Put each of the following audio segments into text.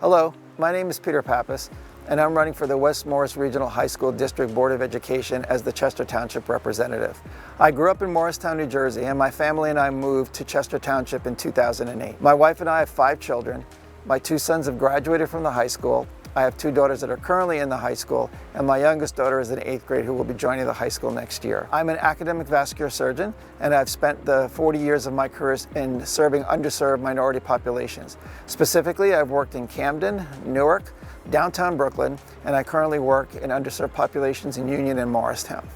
Hello, my name is Peter Pappas, and I'm running for the West Morris Regional High School District Board of Education as the Chester Township representative. I grew up in Morristown, New Jersey, and my family and I moved to Chester Township in 2008. My wife and I have 5 children. My 2 sons have graduated from the high school. I have 2 daughters that are currently in the high school, and my youngest daughter is in 8th grade who will be joining the high school next year. I'm an academic vascular surgeon, and I've spent the 40 years of my career in serving underserved minority populations. Specifically, I've worked in Camden, Newark, downtown Brooklyn, and I currently work in underserved populations in Union and Morristown.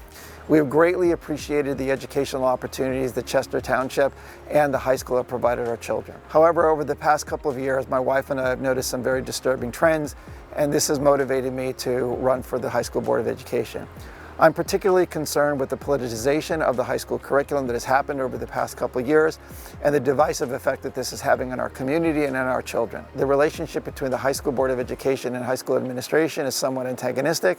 We have greatly appreciated the educational opportunities that Chester Township and the high school have provided our children. However, over the past couple of years, my wife and I have noticed some very disturbing trends, and this has motivated me to run for the High School Board of Education. I'm particularly concerned with the politicization of the high school curriculum that has happened over the past couple of years and the divisive effect that this is having on our community and on our children. The relationship between the High School Board of Education and high school administration is somewhat antagonistic.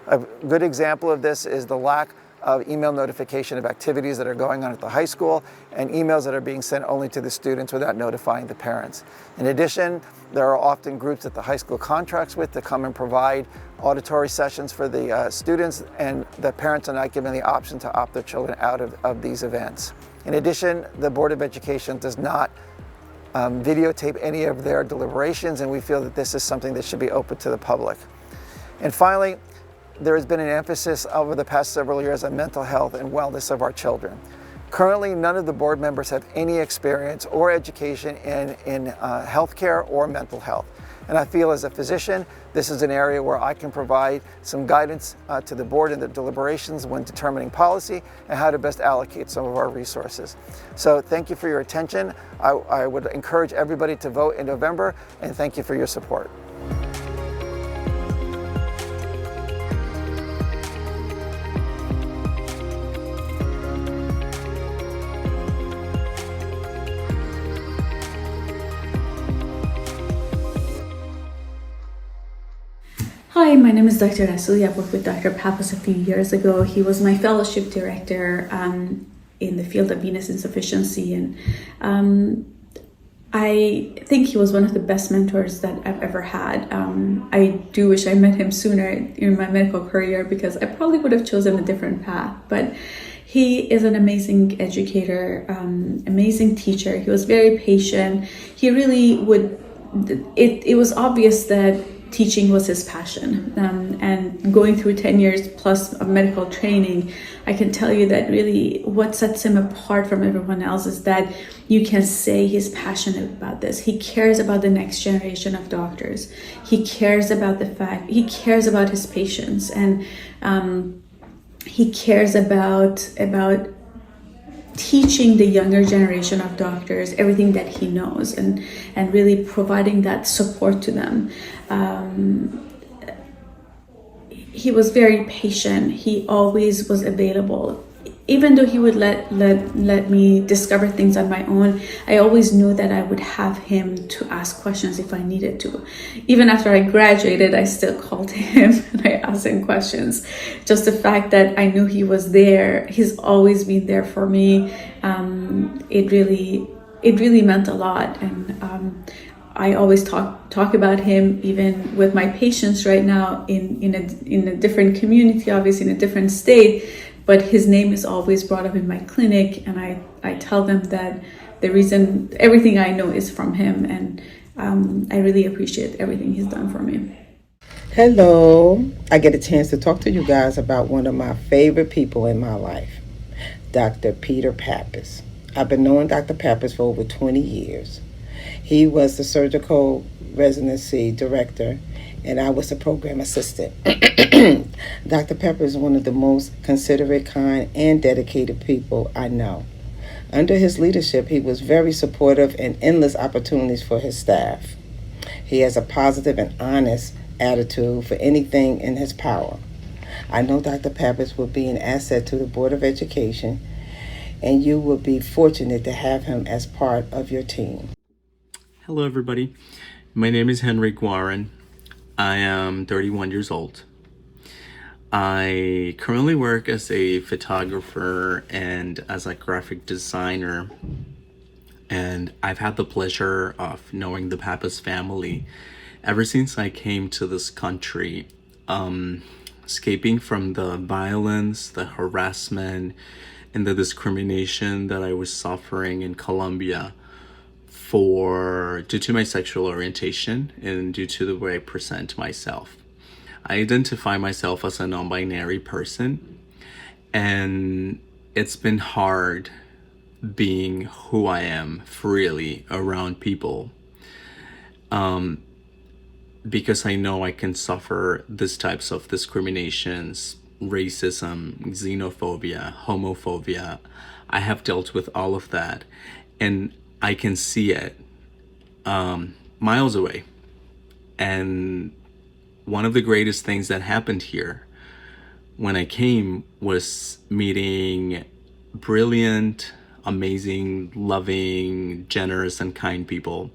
A good example of this is the lack of email notification of activities that are going on at the high school and emails that are being sent only to the students without notifying the parents. In addition, there are often groups that the high school contracts with to come and provide auditory sessions for the students, and the parents are not given the option to opt their children out of these events. In addition, the Board of Education does not videotape any of their deliberations, and we feel that this is something that should be open to the public. And finally, there has been an emphasis over the past several years on mental health and wellness of our children. Currently, none of the board members have any experience or education in healthcare or mental health. And I feel as a physician, this is an area where I can provide some guidance to the board in the deliberations when determining policy and how to best allocate some of our resources. So thank you for your attention. I would encourage everybody to vote in November, and thank you for your support. Hi, my name is Dr. Rasuli. I worked with Dr. Pappas a few years ago. He was my fellowship director in the field of venous insufficiency, and I think he was one of the best mentors that I've ever had. I do wish I met him sooner in my medical career because I probably would have chosen a different path, but he is an amazing educator, amazing teacher. He was very patient. He really would, it was obvious that teaching was his passion, and going through 10 years plus of medical training, I can tell you that really what sets him apart from everyone else is that you can say he's passionate about this. He cares about the next generation of doctors. He cares about he cares about his patients, and he cares about teaching the younger generation of doctors everything that he knows, and really providing that support to them. He was very patient. He always was available. Even though he would let me discover things on my own, I always knew that I would have him to ask questions if I needed to. Even after I graduated, I still called him and I asked him questions. Just the fact that I knew he was there, he's always been there for me. It really meant a lot, and I always talk about him even with my patients right now in a different community, obviously in a different state. But his name is always brought up in my clinic, and I tell them that the reason everything I know is from him, and I really appreciate everything he's done for me. Hello, I get a chance to talk to you guys about one of my favorite people in my life, Dr. Peter Pappas. I've been knowing Dr. Pappas for over 20 years. He was the surgical residency director, and I was the program assistant. Dr. Pepper is one of the most considerate, kind, and dedicated people I know. Under his leadership, he was very supportive and endless opportunities for his staff. He has a positive and honest attitude for anything in his power. I know Dr. Pappas will be an asset to the Board of Education, and you will be fortunate to have him as part of your team. Hello, everybody. My name is Henry Warren. I am 31 years old. I currently work as a photographer and as a graphic designer, and I've had the pleasure of knowing the Pappas family Ever since I came to this country, escaping from the violence, the harassment, and the discrimination that I was suffering in Colombia due to my sexual orientation and due to the way I present myself. I identify myself as a non-binary person, and it's been hard being who I am freely around people, because I know I can suffer these types of discriminations, racism, xenophobia, homophobia. I have dealt with all of that, and I can see it miles away. And one of the greatest things that happened here when I came was meeting brilliant, amazing, loving, generous, and kind people.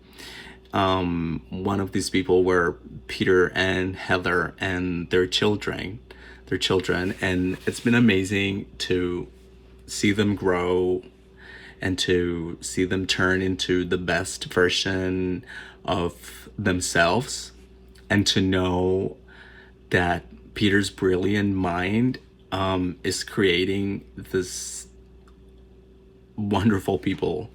One of these people were Peter and Heather and their children, and it's been amazing to see them grow and to see them turn into the best version of themselves, and to know that Peter's brilliant mind is creating this wonderful people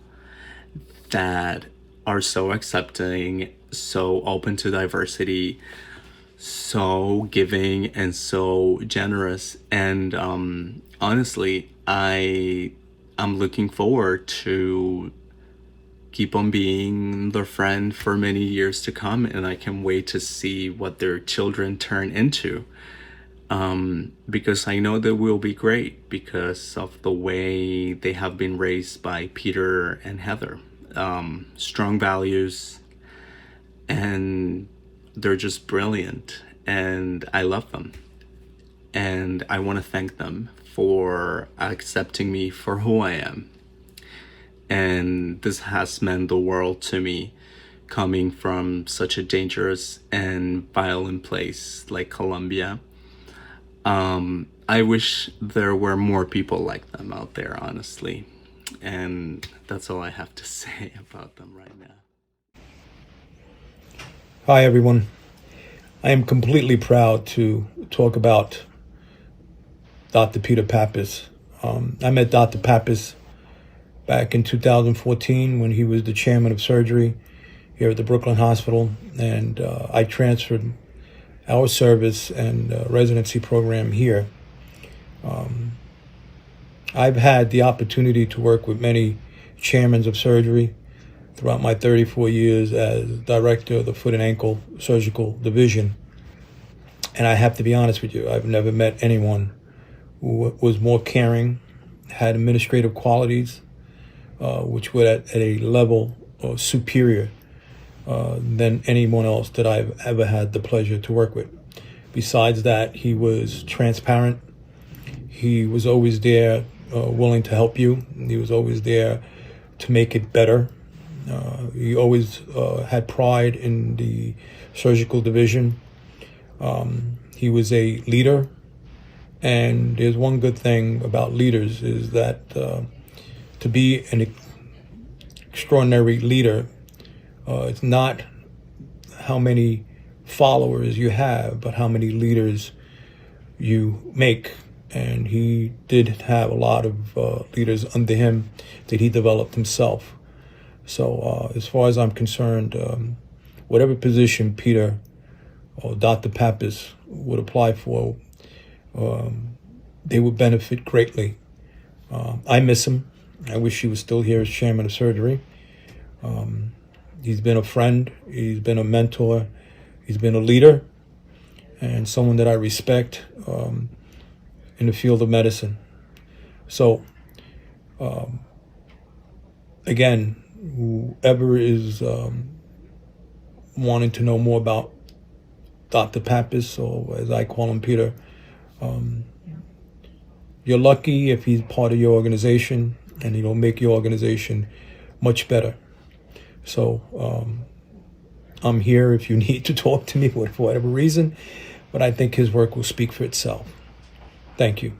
that are so accepting, so open to diversity, so giving, and so generous. And honestly, I'm looking forward to keep on being their friend for many years to come, and I can wait to see what their children turn into, because I know they will be great because of the way they have been raised by Peter and Heather. Strong values, and they're just brilliant, and I love them, and I want to thank them for accepting me for who I am. And this has meant the world to me, coming from such a dangerous and violent place like Colombia. I wish there were more people like them out there, honestly. And that's all I have to say about them right now. Hi, everyone. I am completely proud to talk about Dr. Peter Pappas. I met Dr. Pappas back in 2014 when he was the chairman of surgery here at the Brooklyn Hospital, and I transferred our service and residency program here. I've had the opportunity to work with many chairmen of surgery throughout my 34 years as director of the Foot and Ankle Surgical Division. And I have to be honest with you, I've never met anyone who was more caring, had administrative qualities, which were at a level superior than anyone else that I've ever had the pleasure to work with. Besides that, he was transparent. He was always there, willing to help you. He was always there to make it better. He always had pride in the surgical division. He was a leader, and there's one good thing about leaders is that to be an extraordinary leader, it's not how many followers you have, but how many leaders you make. And he did have a lot of leaders under him that he developed himself. So as far as I'm concerned, whatever position Peter or Dr. Pappas would apply for, they would benefit greatly. I miss him. I wish he was still here as chairman of surgery. He's been a friend, he's been a mentor, he's been a leader, and someone that I respect in the field of medicine. So, again, whoever is wanting to know more about Dr. Pappas, or as I call him, Peter, you're lucky if he's part of your organization, and he'll make your organization much better. So I'm here if you need to talk to me for whatever reason, but I think his work will speak for itself. Thank you.